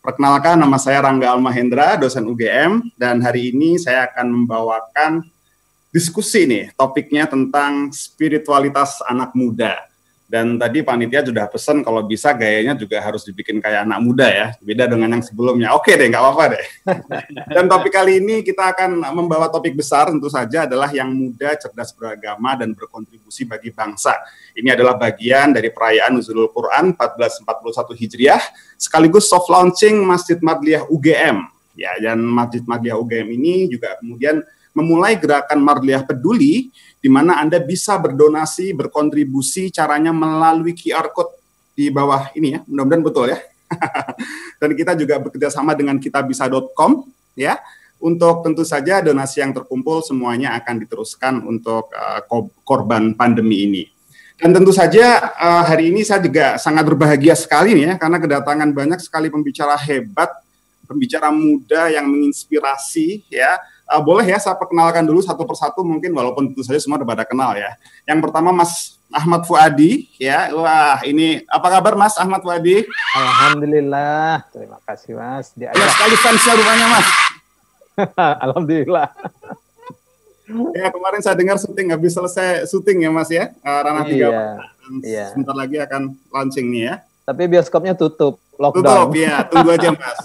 Perkenalkan, nama saya Rangga Almahendra, dosen UGM, dan hari ini saya akan membawakan diskusi nih, topiknya tentang spiritualitas anak muda. Dan tadi panitia sudah pesan kalau bisa gayanya juga harus dibikin kayak anak muda ya, beda dengan yang sebelumnya. Oke deh, nggak apa-apa deh. Dan topik kali ini kita akan membawa topik besar tentu saja adalah yang muda, cerdas beragama, dan berkontribusi bagi bangsa. Ini adalah bagian dari perayaan Nuzulul Quran 1441 Hijriah, sekaligus soft launching Masjid Madliyah UGM. Ya, dan Masjid Madliyah UGM ini juga kemudian memulai gerakan Madliyah Peduli, di mana Anda bisa berdonasi, berkontribusi, caranya melalui QR Code di bawah ini ya, mudah-mudahan betul ya. Dan kita juga bekerjasama dengan kitabisa.com ya, untuk tentu saja donasi yang terkumpul semuanya akan diteruskan untuk korban pandemi ini. Dan tentu saja hari ini saya juga sangat berbahagia sekali nih ya, karena kedatangan banyak sekali pembicara hebat, pembicara muda yang menginspirasi ya. Boleh ya saya perkenalkan dulu satu persatu mungkin, walaupun tentu saja semua udah pada kenal ya. Yang pertama Mas Ahmad Fuadi ya. Wah, ini apa kabar Mas Ahmad Fuadi? Alhamdulillah, terima kasih Mas. Ya sekali fansnya rupanya Mas. Alhamdulillah. Ya kemarin saya dengar syuting, habis selesai syuting ya Mas ya, Ranah 3. Iya. Sebentar lagi akan launching nih ya. Tapi bioskopnya tutup, lockdown. Tutup ya, tunggu aja Mas.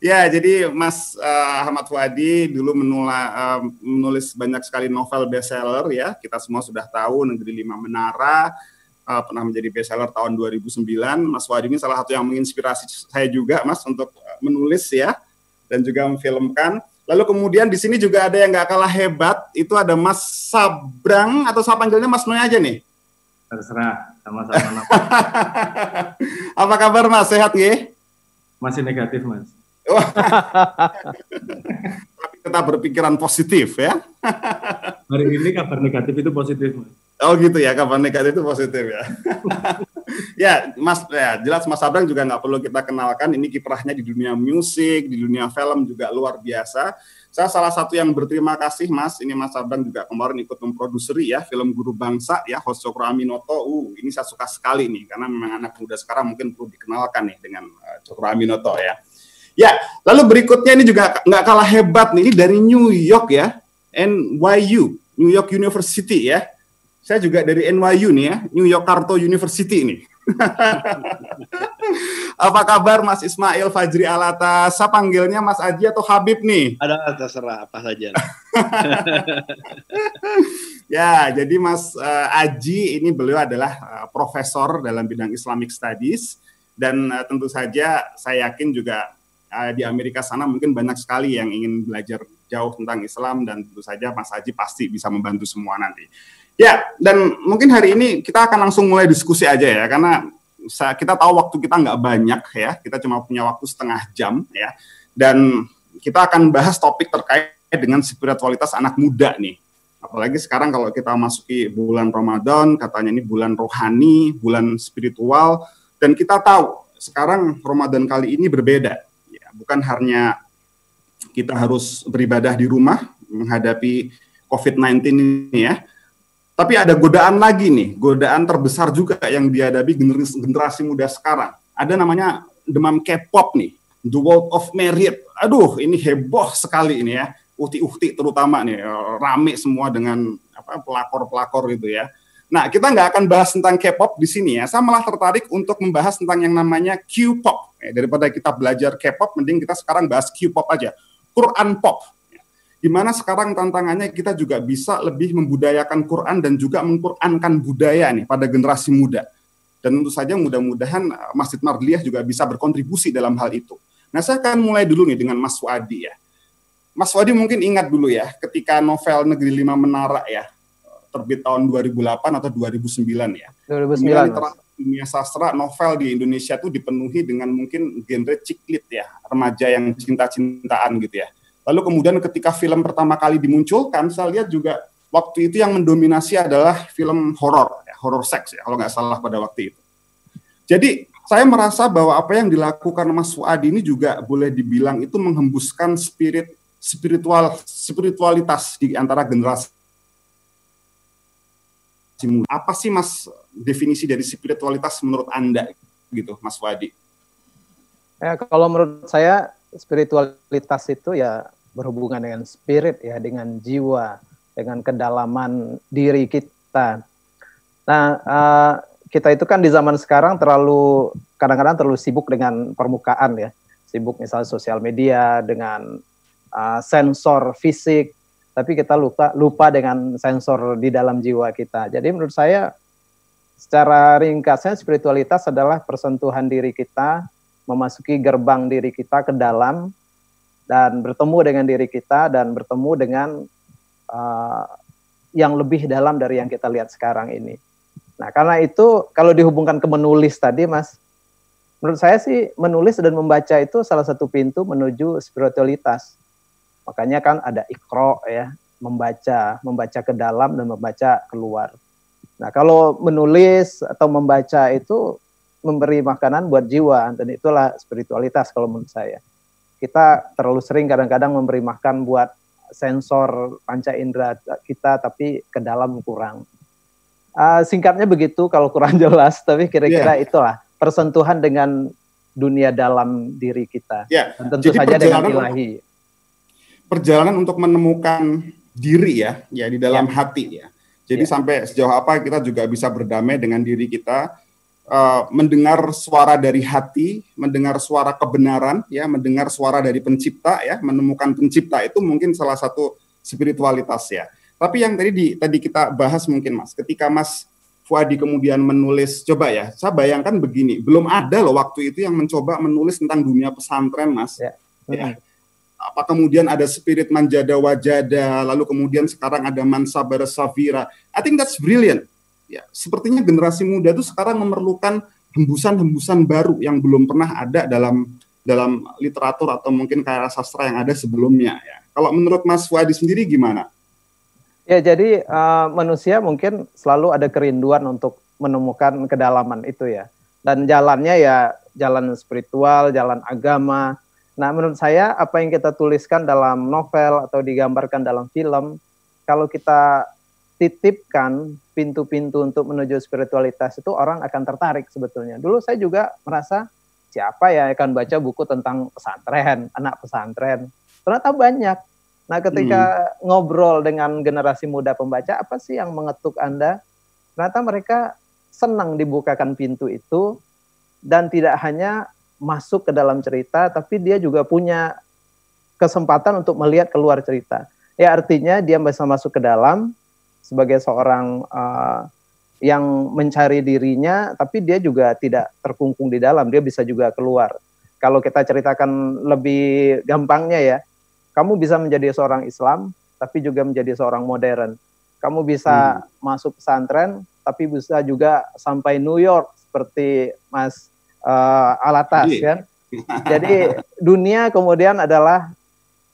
Ya, jadi Mas Ahmad Fuadi dulu menulis banyak sekali novel bestseller ya. Kita semua sudah tahu Negeri Lima Menara, pernah menjadi bestseller tahun 2009. Mas Fuadi ini salah satu yang menginspirasi saya juga Mas untuk menulis ya, dan juga memfilmkan. Lalu kemudian di sini juga ada yang nggak kalah hebat, itu ada Mas Sabrang, atau saya panggilnya Mas Noy aja nih? Terserah, sama-sama nama. Apa kabar Mas, sehat nggih? Masih negatif Mas. Tapi tetap berpikiran positif ya. Hari ini kabar negatif itu positif Mas. Oh gitu ya, kabar negatif itu positif ya. Ya Mas, ya jelas Mas Sabrang juga nggak perlu kita kenalkan, ini kiprahnya di dunia musik, di dunia film juga luar biasa. Saya salah satu yang berterima kasih Mas, ini Mas Sabrang juga kemarin ikut memproduseri ya film Guru Bangsa ya, host Cokro Aminoto. Ini saya suka sekali nih, karena memang anak muda sekarang mungkin perlu dikenalkan nih dengan Cokro Aminoto ya. Ya, lalu berikutnya ini juga nggak kalah hebat nih, ini dari New York ya, NYU, New York University ya. Saya juga dari NYU nih ya, New York Carto University nih. Apa kabar Mas Ismail Fajri Alatas? Saya panggilnya Mas Aji atau Habib nih? Ada, terserah apa saja. Ya, jadi Mas Aji ini beliau adalah profesor dalam bidang Islamic Studies, dan tentu saja saya yakin juga di Amerika sana mungkin banyak sekali yang ingin belajar jauh tentang Islam, dan tentu saja Mas Aji pasti bisa membantu semua nanti. Ya, dan mungkin hari ini kita akan langsung mulai diskusi aja ya, karena kita tahu waktu kita nggak banyak ya, kita cuma punya waktu setengah jam ya, dan kita akan bahas topik terkait dengan spiritualitas anak muda nih. Apalagi sekarang kalau kita masuki bulan Ramadan, katanya ini bulan rohani, bulan spiritual, dan kita tahu sekarang Ramadan kali ini berbeda. Bukan hanya kita harus beribadah di rumah menghadapi COVID-19 ini ya, tapi ada godaan lagi nih, godaan terbesar juga yang dihadapi generasi muda sekarang. Ada namanya demam K-pop nih, The World of Merit. Aduh, ini heboh sekali ini ya, uhti-uhti terutama nih, rame semua dengan pelakor-pelakor gitu ya. Nah, kita nggak akan bahas tentang K-pop di sini ya. Saya malah tertarik untuk membahas tentang yang namanya Q-pop. Daripada kita belajar K-pop, mending kita sekarang bahas Q-pop aja. Quran pop. Di mana sekarang tantangannya kita juga bisa lebih membudayakan Quran dan juga mengqurankan budaya nih pada generasi muda. Dan tentu saja mudah-mudahan Masjid Madliyah juga bisa berkontribusi dalam hal itu. Nah, saya akan mulai dulu nih dengan Mas Fuadi ya. Mas Fuadi mungkin ingat dulu ya, ketika novel Negeri Lima Menara ya, terbit tahun 2008 atau 2009 ya. 2009. Dunia sastra novel di Indonesia itu dipenuhi dengan mungkin genre ciklit ya, remaja yang cinta-cintaan gitu ya. Lalu kemudian ketika film pertama kali dimunculkan, saya lihat juga waktu itu yang mendominasi adalah film horor, ya, horor seks ya, kalau nggak salah pada waktu itu. Jadi saya merasa bahwa apa yang dilakukan Mas Fuadi ini juga boleh dibilang itu menghembuskan spiritualitas di antara generasi. Apa sih Mas definisi dari spiritualitas menurut Anda gitu, Mas Fuadi? Ya, kalau menurut saya spiritualitas itu ya berhubungan dengan spirit ya, dengan jiwa, dengan kedalaman diri kita. Nah, kita itu kan di zaman sekarang kadang-kadang terlalu sibuk dengan permukaan ya, sibuk misalnya sosial media dengan sensor fisik, tapi kita lupa dengan sensor di dalam jiwa kita. Jadi menurut saya secara ringkasnya spiritualitas adalah persentuhan diri kita, memasuki gerbang diri kita ke dalam dan bertemu dengan diri kita dan bertemu dengan yang lebih dalam dari yang kita lihat sekarang ini. Nah, karena itu kalau dihubungkan ke menulis tadi, Mas, menurut saya sih menulis dan membaca itu salah satu pintu menuju spiritualitas. Makanya kan ada Iqra ya, membaca ke dalam dan membaca keluar. Nah, kalau menulis atau membaca itu memberi makanan buat jiwa, dan itulah spiritualitas kalau menurut saya. Kita terlalu sering kadang-kadang memberi makan buat sensor panca indera kita, tapi ke dalam kurang. Singkatnya begitu kalau kurang jelas, tapi kira-kira itulah persentuhan dengan dunia dalam diri kita. Dan tentu jadi saja dengan ilahi. Perjalanan untuk menemukan diri ya di dalam hati ya. Jadi sampai sejauh apa kita juga bisa berdamai dengan diri kita, mendengar suara dari hati, mendengar suara kebenaran ya, mendengar suara dari pencipta ya, menemukan pencipta itu mungkin salah satu spiritualitas ya. Tapi yang tadi kita bahas mungkin Mas, ketika Mas Fuadi kemudian menulis, coba ya, saya bayangkan begini, belum ada loh waktu itu yang mencoba menulis tentang dunia pesantren Mas. Ya. Apa kemudian ada spirit manjada wajada, lalu kemudian sekarang ada mansabara safira. I think that's brilliant. Ya, sepertinya generasi muda itu sekarang memerlukan hembusan-hembusan baru yang belum pernah ada dalam literatur atau mungkin karya sastra yang ada sebelumnya ya. Kalau menurut Mas Fuadi sendiri gimana? Ya, jadi manusia mungkin selalu ada kerinduan untuk menemukan kedalaman itu ya. Dan jalannya ya jalan spiritual, jalan agama. Nah, menurut saya apa yang kita tuliskan dalam novel atau digambarkan dalam film, kalau kita titipkan pintu-pintu untuk menuju spiritualitas itu, orang akan tertarik sebetulnya. Dulu saya juga merasa, siapa ya akan baca buku tentang pesantren, anak pesantren. Ternyata banyak. Nah, ketika ngobrol dengan generasi muda pembaca, apa sih yang mengetuk Anda? Ternyata mereka senang dibukakan pintu itu, dan tidak hanya masuk ke dalam cerita, tapi dia juga punya kesempatan untuk melihat keluar cerita. Ya, artinya dia bisa masuk ke dalam sebagai seorang yang mencari dirinya, tapi dia juga tidak terkungkung di dalam, dia bisa juga keluar. Kalau kita ceritakan lebih gampangnya ya, kamu bisa menjadi seorang Islam, tapi juga menjadi seorang modern. Kamu bisa masuk pesantren, tapi bisa juga sampai New York, seperti Mas Alatas kan. Jadi dunia kemudian adalah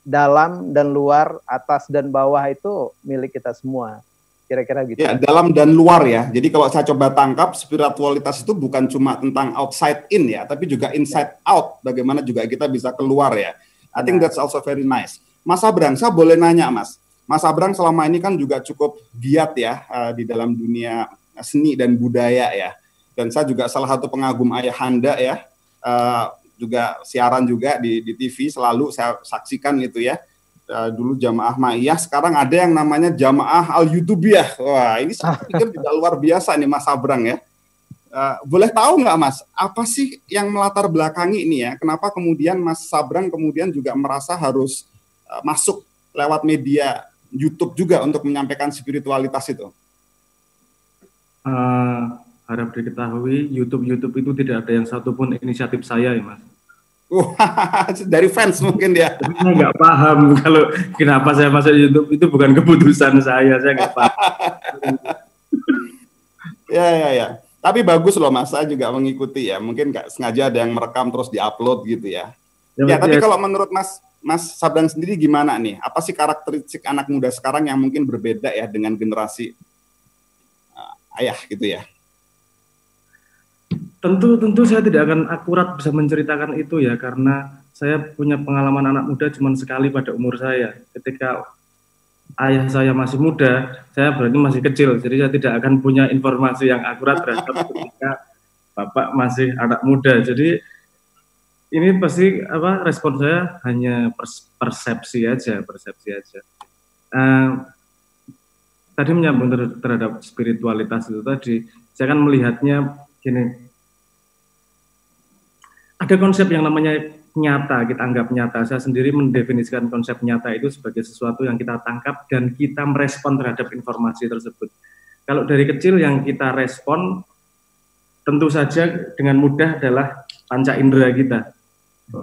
dalam dan luar, atas dan bawah itu milik kita semua. Kira-kira gitu. Ya, dalam dan luar ya. Jadi kalau saya coba tangkap, spiritualitas itu bukan cuma tentang outside in ya, tapi juga inside out. Bagaimana juga kita bisa keluar ya. I think that's also very nice. Mas Abrang, saya boleh nanya Mas. Mas Abrang selama ini kan juga cukup giat ya di dalam dunia seni dan budaya ya. Dan saya juga salah satu pengagum Ayahanda ya, juga siaran juga di TV, selalu saya saksikan gitu ya. Dulu Jamaah Ma'iyah, sekarang ada yang namanya Jamaah Al-Yutubiyah. Wah, ini saya pikir juga luar biasa nih Mas Abrang ya. Boleh tahu nggak Mas, apa sih yang melatar belakangi ini ya? Kenapa kemudian Mas Abrang kemudian juga merasa harus masuk lewat media YouTube juga untuk menyampaikan spiritualitas itu? Harap diketahui, YouTube itu tidak ada yang satupun inisiatif saya ya Mas. Dari fans mungkin ya. Tapi saya nggak paham kalau kenapa saya masuk YouTube, itu bukan keputusan saya nggak paham. Ya. Tapi bagus loh Mas, saya juga mengikuti ya. Mungkin nggak sengaja ada yang merekam terus diupload gitu ya. Ya, tapi kalau menurut Mas Sabdan sendiri gimana nih? Apa sih karakteristik anak muda sekarang yang mungkin berbeda ya dengan generasi ayah gitu ya? Tentu saya tidak akan akurat bisa menceritakan itu ya, karena saya punya pengalaman anak muda cuma sekali pada umur saya. Ketika ayah saya masih muda, saya berarti masih kecil, jadi saya tidak akan punya informasi yang akurat terhadap ketika bapak masih anak muda. Jadi Ini pasti apa respon saya hanya persepsi aja. Uh, Tadi menyambung terhadap spiritualitas itu tadi, saya kan melihatnya gini, ada konsep yang namanya nyata, kita anggap nyata. Saya sendiri mendefinisikan konsep nyata itu sebagai sesuatu yang kita tangkap dan kita merespon terhadap informasi tersebut. Kalau dari kecil yang kita respon, tentu saja dengan mudah adalah panca indera kita.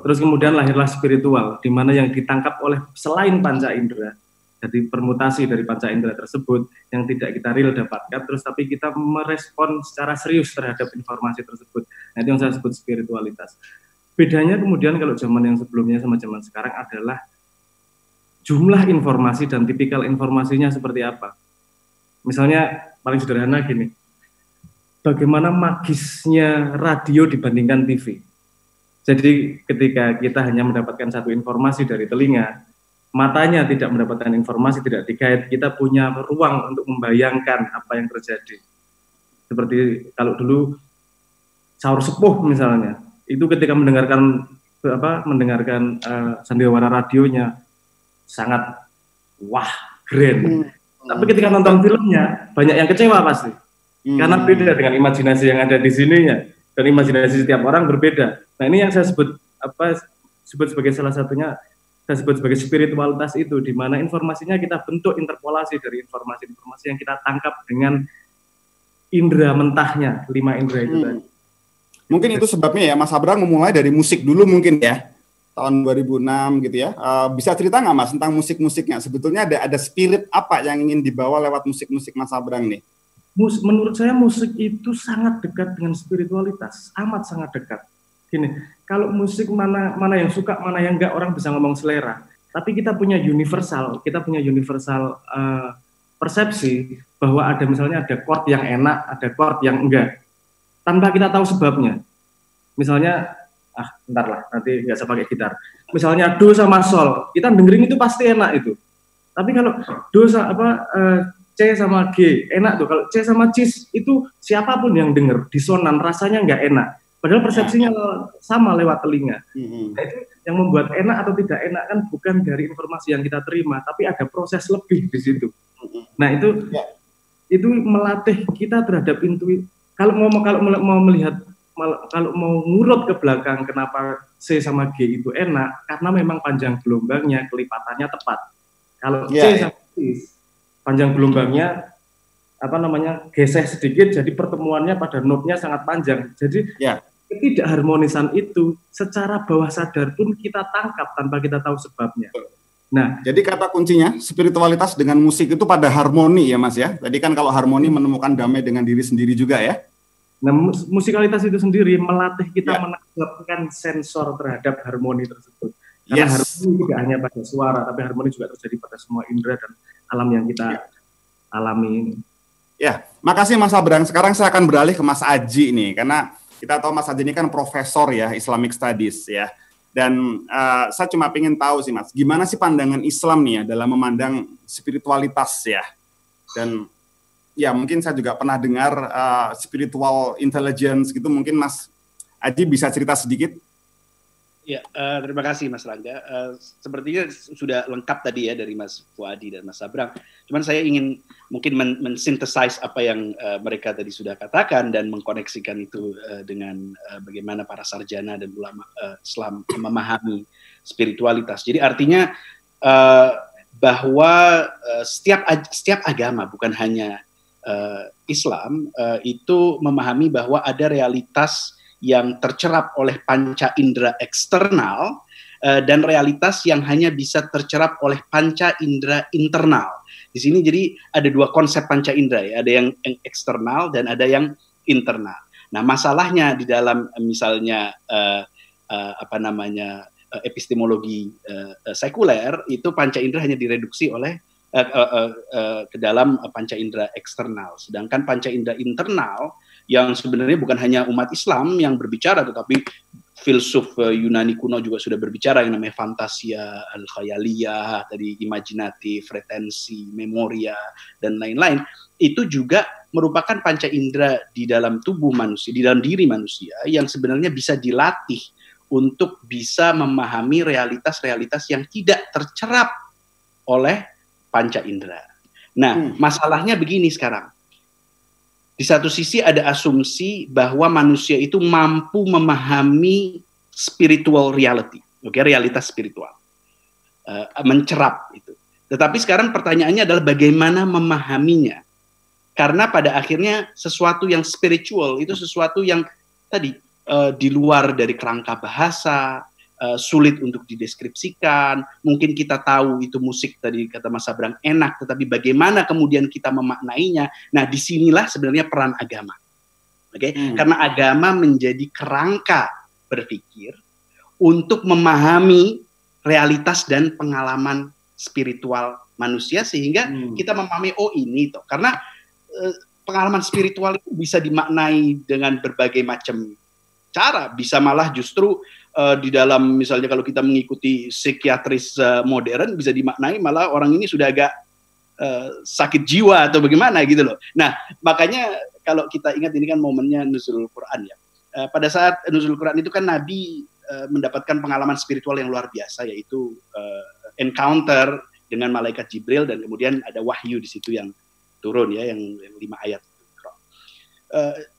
Terus kemudian lahirlah spiritual, di mana yang ditangkap oleh selain panca indera. Jadi permutasi dari panca indera tersebut yang tidak kita real dapatkan, terus tapi kita merespon secara serius terhadap informasi tersebut. Nah, itu yang saya sebut spiritualitas. Bedanya kemudian kalau zaman yang sebelumnya sama zaman sekarang adalah jumlah informasi dan tipikal informasinya seperti apa. Misalnya paling sederhana gini, bagaimana magisnya radio dibandingkan TV. Jadi ketika kita hanya mendapatkan satu informasi dari telinga, matanya tidak mendapatkan informasi, tidak digait, kita punya ruang untuk membayangkan apa yang terjadi. Seperti kalau dulu sahur sepuh misalnya, itu ketika mendengarkan sandiwara radionya sangat wah, keren. Tapi ketika nonton filmnya banyak yang kecewa pasti. Karena beda dengan imajinasi yang ada di sininya, dan imajinasi setiap orang berbeda. Nah, ini yang saya sebut sebagai salah satunya, saya sebut sebagai spiritualitas itu, di mana informasinya kita bentuk interpolasi dari informasi-informasi yang kita tangkap dengan indera mentahnya, 5 indera itu tadi. Mungkin itu sebabnya ya Mas Abraham memulai dari musik dulu mungkin ya, tahun 2006 gitu ya. Bisa cerita nggak Mas tentang musik-musiknya? Sebetulnya ada spirit apa yang ingin dibawa lewat musik-musik Mas Abraham nih? Menurut saya musik itu sangat dekat dengan spiritualitas, amat sangat dekat. Gini, kalau musik mana yang suka, mana yang enggak, orang bisa ngomong selera. Tapi kita punya universal persepsi bahwa ada misalnya ada chord yang enak, ada chord yang enggak. Tanpa kita tahu sebabnya. Misalnya, bentar lah, nanti nggak usah pakai gitar. Misalnya do sama sol, kita dengerin itu pasti enak itu. Tapi kalau do C sama G enak tuh. Kalau C sama cis itu siapapun yang denger disonan rasanya nggak enak. Padahal persepsinya sama lewat telinga. Nah, itu yang membuat enak atau tidak enak kan bukan dari informasi yang kita terima, tapi ada proses lebih di situ. Nah, itu melatih kita terhadap intuisi. Kalau mau ngurut ke belakang kenapa C sama G itu enak, karena memang panjang gelombangnya, kelipatannya tepat. Kalau C sama cis panjang gelombangnya geseh sedikit, jadi pertemuannya pada notnya sangat panjang. Jadi ketidakharmonisan itu secara bawah sadar pun kita tangkap tanpa kita tahu sebabnya. Nah, jadi kata kuncinya spiritualitas dengan musik itu pada harmoni ya Mas ya. Tadi kan kalau harmoni menemukan damai dengan diri sendiri juga ya. Nah, musikalitas itu sendiri melatih kita menangkapkan sensor terhadap harmoni tersebut. Karena harmoni tidak hanya pada suara, tapi harmoni juga terjadi pada semua indera dan alam yang kita alami ini. Ya, makasih Mas Abraham. Sekarang saya akan beralih ke Mas Aji nih, karena kita tahu Mas Aji ini kan profesor ya Islamic Studies ya. Dan saya cuma pengen tahu sih Mas, gimana sih pandangan Islam nih ya dalam memandang spiritualitas ya. Dan ya mungkin saya juga pernah dengar spiritual intelligence gitu, mungkin Mas Aji bisa cerita sedikit. Ya, terima kasih Mas Rangga. Sepertinya sudah lengkap tadi ya dari Mas Fuadi dan Mas Abraham. Cuman saya ingin mungkin mensynthesize apa yang mereka tadi sudah katakan dan mengkoneksikan itu dengan bagaimana para sarjana dan ulama Islam memahami spiritualitas. Jadi artinya bahwa setiap agama, bukan hanya Islam, itu memahami bahwa ada realitas yang tercerap oleh panca indera eksternal dan realitas yang hanya bisa tercerap oleh panca indera internal. Di sini jadi ada dua konsep panca indera ya, ada yang eksternal dan ada yang internal. Nah, masalahnya di dalam misalnya epistemologi sekuler itu panca indera hanya direduksi oleh ke dalam panca indera eksternal, sedangkan panca indera internal yang sebenarnya bukan hanya umat Islam yang berbicara, tetapi filsuf Yunani kuno juga sudah berbicara, yang namanya fantasia, al-khayaliyah, tadi imajinatif, retensi, memoria, dan lain-lain. Itu juga merupakan panca indera di dalam tubuh manusia, di dalam diri manusia, yang sebenarnya bisa dilatih untuk bisa memahami realitas-realitas yang tidak tercerap oleh panca indera. Nah, masalahnya begini sekarang. Di satu sisi ada asumsi bahwa manusia itu mampu memahami spiritual reality, realitas spiritual, mencerap itu. Tetapi sekarang pertanyaannya adalah bagaimana memahaminya? Karena pada akhirnya sesuatu yang spiritual itu sesuatu yang tadi di luar dari kerangka bahasa, sulit untuk dideskripsikan. Mungkin kita tahu itu musik tadi kata Mas Abrang enak, tetapi bagaimana kemudian kita memaknainya? Nah, disinilah sebenarnya peran agama. Karena agama menjadi kerangka berpikir untuk memahami realitas dan pengalaman spiritual manusia sehingga kita memahami ini toh. Karena pengalaman spiritual itu bisa dimaknai dengan berbagai macam cara, bisa malah justru di dalam misalnya kalau kita mengikuti psikiatris modern bisa dimaknai malah orang ini sudah agak sakit jiwa atau bagaimana gitu loh. Nah, makanya kalau kita ingat ini kan momennya nuzulul Quran ya. Pada saat nuzulul Quran itu kan Nabi mendapatkan pengalaman spiritual yang luar biasa, yaitu encounter dengan malaikat Jibril dan kemudian ada wahyu di situ yang turun ya, yang 5 ayat.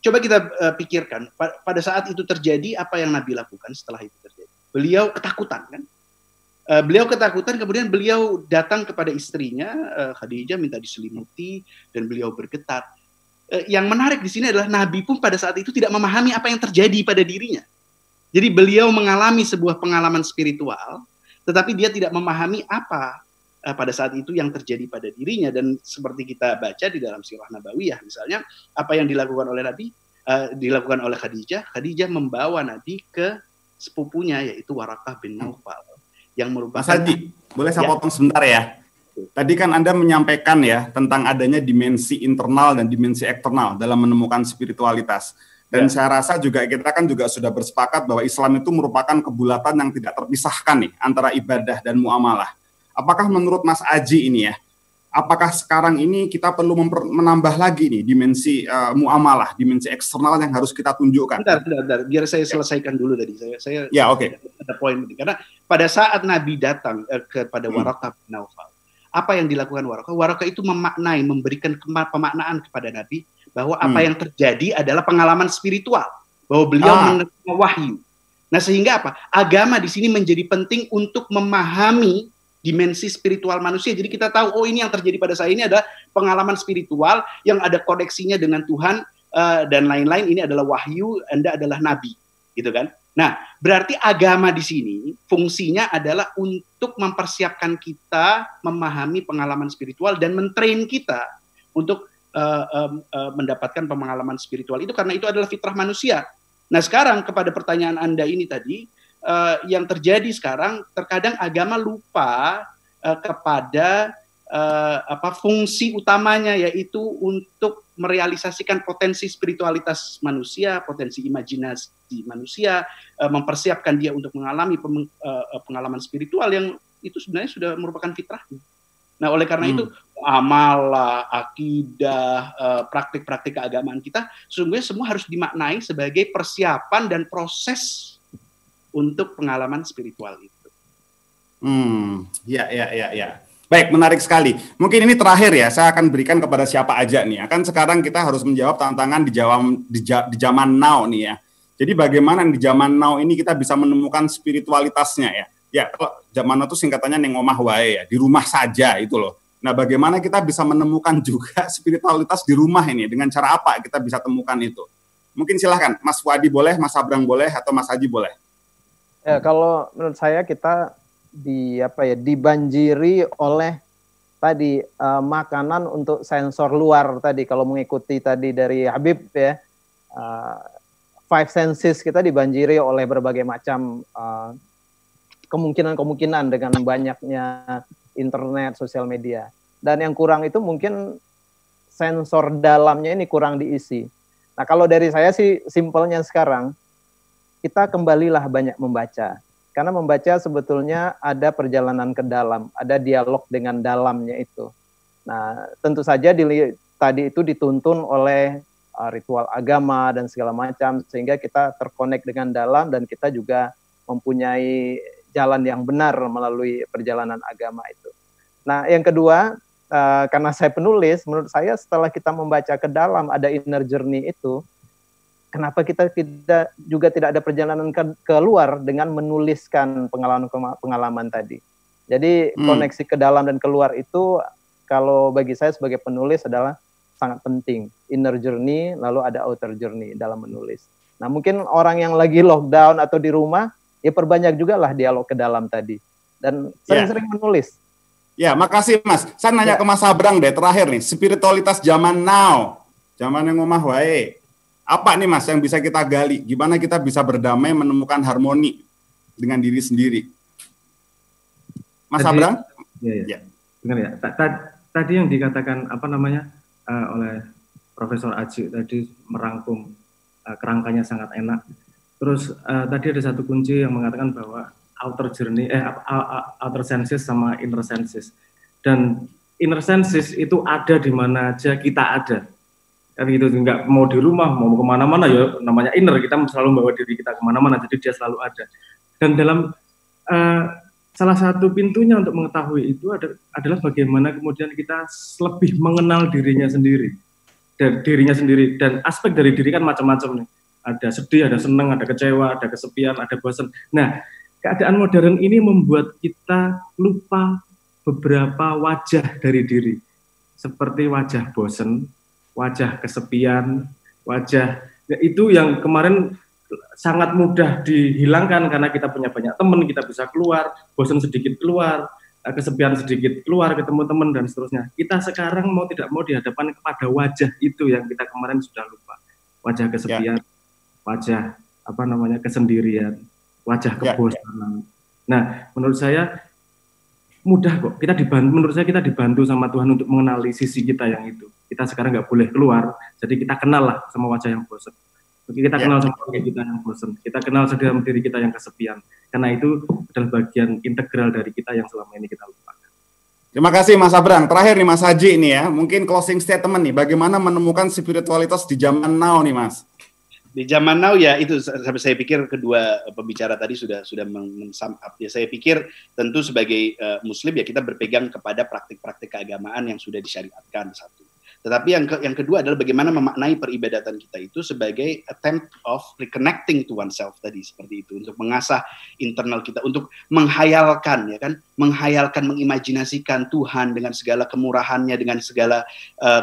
Coba kita pikirkan pada saat itu terjadi apa yang Nabi lakukan setelah itu terjadi. Beliau ketakutan kan? Beliau ketakutan, kemudian beliau datang kepada istrinya Khadijah minta diselimuti dan beliau bergetar. Yang menarik di sini adalah Nabi pun pada saat itu tidak memahami apa yang terjadi pada dirinya. Jadi beliau mengalami sebuah pengalaman spiritual, tetapi dia tidak memahami apa pada saat itu yang terjadi pada dirinya. Dan seperti kita baca di dalam Sirah Nabawiyah misalnya, apa yang dilakukan oleh Nabi, dilakukan oleh Khadijah. Khadijah membawa Nabi ke sepupunya yaitu Warakah bin Naufal yang merupakan. Mas Haji, boleh saya potong sebentar ya? Tadi kan Anda menyampaikan ya tentang adanya dimensi internal dan dimensi eksternal dalam menemukan spiritualitas. Dan saya rasa juga kita kan juga sudah bersepakat bahwa Islam itu merupakan kebulatan yang tidak terpisahkan nih antara ibadah dan muamalah. Apakah menurut Mas Aji ini ya, apakah sekarang ini kita perlu menambah lagi nih dimensi muamalah, dimensi eksternal yang harus kita tunjukkan? Bentar, biar saya selesaikan dulu tadi. Saya ya, oke. Ada poin ini. Karena pada saat Nabi datang kepada Warakah bin Naufal, apa yang dilakukan Warakah? Warakah itu memaknai, memberikan pemaknaan kepada Nabi bahwa apa yang terjadi adalah pengalaman spiritual, bahwa beliau menerima wahyu. Nah, sehingga apa? Agama di sini menjadi penting untuk memahami dimensi spiritual manusia. Jadi kita tahu, ini yang terjadi pada saya ini adalah pengalaman spiritual yang ada koneksinya dengan Tuhan dan lain-lain. Ini adalah wahyu, Anda adalah nabi, gitu kan? Nah, berarti agama di sini fungsinya adalah untuk mempersiapkan kita memahami pengalaman spiritual dan mentrain kita untuk mendapatkan pengalaman spiritual itu, karena itu adalah fitrah manusia. Nah, sekarang kepada pertanyaan Anda ini tadi, yang terjadi sekarang terkadang agama lupa kepada fungsi utamanya, yaitu untuk merealisasikan potensi spiritualitas manusia, potensi imajinasi manusia, mempersiapkan dia untuk mengalami pengalaman spiritual yang itu sebenarnya sudah merupakan fitrahnya. Nah, oleh karena itu amal, akidah, praktik-praktik keagamaan kita sesungguhnya semua harus dimaknai sebagai persiapan dan proses untuk pengalaman spiritual itu. Ya. Baik, menarik sekali. Mungkin ini terakhir ya, saya akan berikan kepada siapa aja nih. Kan sekarang kita harus menjawab tantangan di zaman now nih ya. Jadi bagaimana di zaman now ini kita bisa menemukan spiritualitasnya ya. Ya, kalau zaman itu singkatannya neng omah wae ya, di rumah saja itu loh. Nah, bagaimana kita bisa menemukan juga spiritualitas di rumah ini, dengan cara apa kita bisa temukan itu? Mungkin silahkan, Mas Wadi boleh, Mas Abrang boleh, atau Mas Haji boleh. Ya, kalau menurut saya kita dibanjiri oleh tadi makanan untuk sensor luar tadi. Kalau mengikuti tadi dari Habib ya, five senses kita dibanjiri oleh berbagai macam kemungkinan dengan banyaknya internet, sosial media. Dan yang kurang itu mungkin sensor dalamnya ini kurang diisi. Nah, kalau dari saya sih simpelnya sekarang, kita kembalilah banyak membaca. Karena membaca sebetulnya ada perjalanan ke dalam, ada dialog dengan dalamnya itu. Nah, tentu saja tadi itu dituntun oleh ritual agama dan segala macam, sehingga kita terkonek dengan dalam dan kita juga mempunyai jalan yang benar melalui perjalanan agama itu. Nah, yang kedua, karena saya penulis, menurut saya setelah kita membaca ke dalam ada inner journey itu, kenapa kita tidak ada perjalanan keluar dengan menuliskan pengalaman tadi. Jadi koneksi ke dalam dan keluar itu kalau bagi saya sebagai penulis adalah sangat penting. Inner journey, lalu ada outer journey dalam menulis. Nah, mungkin orang yang lagi lockdown atau di rumah, ya perbanyak juga lah dialog ke dalam tadi. Dan sering-sering menulis. Ya, makasih Mas. Saya nanya ke Mas Abrang deh, terakhir nih, spiritualitas zaman now, zaman yang ngomah wae. Apa nih Mas yang bisa kita gali? Gimana kita bisa berdamai, menemukan harmoni dengan diri sendiri? Mas Abrang? Ya. Benar ya. Tadi yang dikatakan oleh Profesor Aji tadi merangkum kerangkanya sangat enak. Terus tadi ada satu kunci yang mengatakan bahwa outer journey, outer senses sama inner senses. Dan inner senses itu ada di mana aja kita ada. Kan gitu, nggak mau di rumah, mau kemana-mana ya namanya inner, kita selalu membawa diri kita kemana-mana, jadi dia selalu ada. Dan dalam salah satu pintunya untuk mengetahui itu adalah bagaimana kemudian kita lebih mengenal dirinya sendiri. Dan aspek dari diri kan macam-macam nih. Ada sedih, ada senang, ada kecewa, ada kesepian, ada bosan. Nah, keadaan modern ini membuat kita lupa beberapa wajah dari diri. Seperti wajah bosan, wajah kesepian, wajah itu yang kemarin sangat mudah dihilangkan karena kita punya banyak teman, kita bisa keluar, bosan sedikit keluar, kesepian sedikit keluar, ketemu teman dan seterusnya. Kita sekarang mau tidak mau dihadapkan kepada wajah itu yang kita kemarin sudah lupa. Wajah kesepian, wajah kesendirian, wajah kebosanan. Nah, menurut saya mudah kok. Menurut saya kita dibantu sama Tuhan untuk mengenali sisi kita yang itu. Kita sekarang nggak boleh keluar, jadi kita kenal lah sama wajah yang bosan. Kita kenal sama diri kita yang bosan. Kita kenal sama diri kita yang kesepian. Karena itu adalah bagian integral dari kita yang selama ini kita lupakan. Terima kasih Mas Abrang. Terakhir nih Mas Haji nih ya, mungkin closing statement nih, bagaimana menemukan spiritualitas di zaman now nih Mas? Di zaman now ya itu saya pikir kedua pembicara tadi sudah men-sum up ya. Saya pikir tentu sebagai Muslim ya kita berpegang kepada praktik-praktik keagamaan yang sudah disyariatkan satu. Tetapi yang kedua adalah bagaimana memaknai peribadatan kita itu sebagai attempt of reconnecting to oneself tadi seperti itu, untuk mengasah internal kita, untuk menghayalkan mengimajinasikan Tuhan dengan segala kemurahannya, dengan segala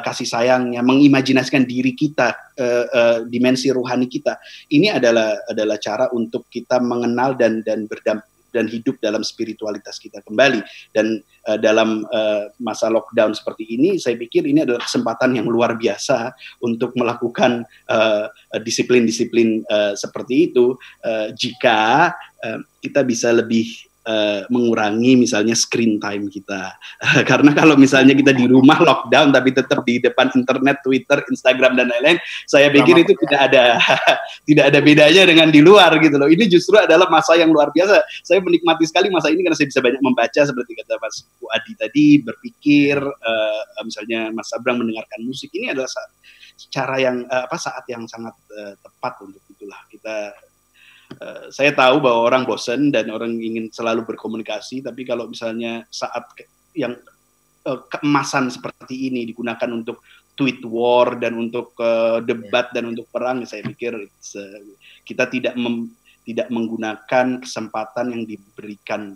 kasih sayangnya, mengimajinasikan diri kita, dimensi rohani kita. Ini adalah cara untuk kita mengenal dan hidup dalam spiritualitas kita kembali. Dan dalam masa lockdown seperti ini, saya pikir ini adalah kesempatan yang luar biasa untuk melakukan disiplin-disiplin seperti itu, jika kita bisa lebih mengurangi misalnya screen time kita. Karena kalau misalnya kita di rumah lockdown tapi tetap di depan internet, Twitter, Instagram dan lain-lain, saya pikir itu tidak ada bedanya dengan di luar gitu loh. Ini justru adalah masa yang luar biasa. Saya menikmati sekali masa ini karena saya bisa banyak membaca seperti kata Mas Bu Adi tadi, berpikir, misalnya Mas Abrang mendengarkan musik. Ini adalah saat yang sangat tepat untuk itulah kita. Saya tahu bahwa orang bosan dan orang ingin selalu berkomunikasi, tapi kalau misalnya saat yang keemasan seperti ini digunakan untuk tweet war dan untuk debat dan untuk perang, saya pikir kita tidak menggunakan kesempatan yang diberikan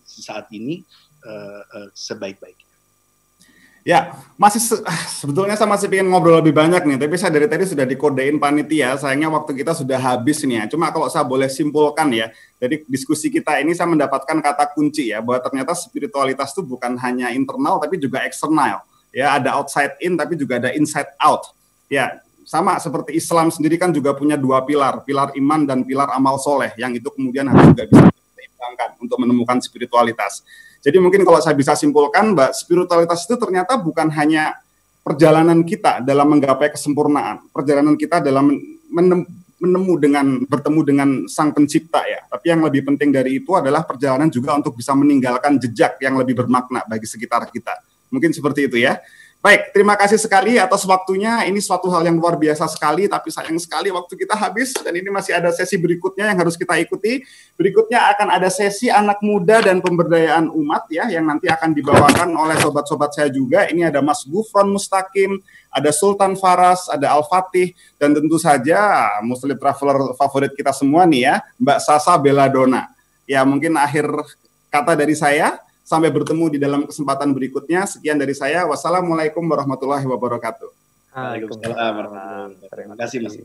saat ini sebaik-baiknya. Ya, sebetulnya saya masih pengen ngobrol lebih banyak nih, tapi saya dari tadi sudah dikodein panitia, sayangnya waktu kita sudah habis nih ya. Cuma kalau saya boleh simpulkan ya, dari diskusi kita ini saya mendapatkan kata kunci ya, bahwa ternyata spiritualitas itu bukan hanya internal tapi juga eksternal. Ya, ada outside in tapi juga ada inside out. Ya, sama seperti Islam sendiri kan juga punya dua pilar iman dan pilar amal soleh, yang itu kemudian harus juga bisa diseimbangkan untuk menemukan spiritualitas. Jadi mungkin kalau saya bisa simpulkan, Mbak, spiritualitas itu ternyata bukan hanya perjalanan kita dalam menggapai kesempurnaan, perjalanan kita dalam bertemu dengan Sang Pencipta ya. Tapi yang lebih penting dari itu adalah perjalanan juga untuk bisa meninggalkan jejak yang lebih bermakna bagi sekitar kita. Mungkin seperti itu ya. Baik, terima kasih sekali atas waktunya. Ini suatu hal yang luar biasa sekali, tapi sayang sekali waktu kita habis dan ini masih ada sesi berikutnya yang harus kita ikuti. Berikutnya akan ada sesi anak muda dan pemberdayaan umat ya, yang nanti akan dibawakan oleh sobat-sobat saya juga. Ini ada Mas Gufron Mustaqim, ada Sultan Faras, ada Al-Fatih, dan tentu saja Muslim Traveler favorit kita semua nih ya, Mbak Sasa Belladonna. Ya, mungkin akhir kata dari saya. Sampai bertemu di dalam kesempatan berikutnya. Sekian dari saya. Wassalamualaikum warahmatullahi wabarakatuh. Waalaikumsalam warahmatullahi wabarakatuh. Terima kasih Mas.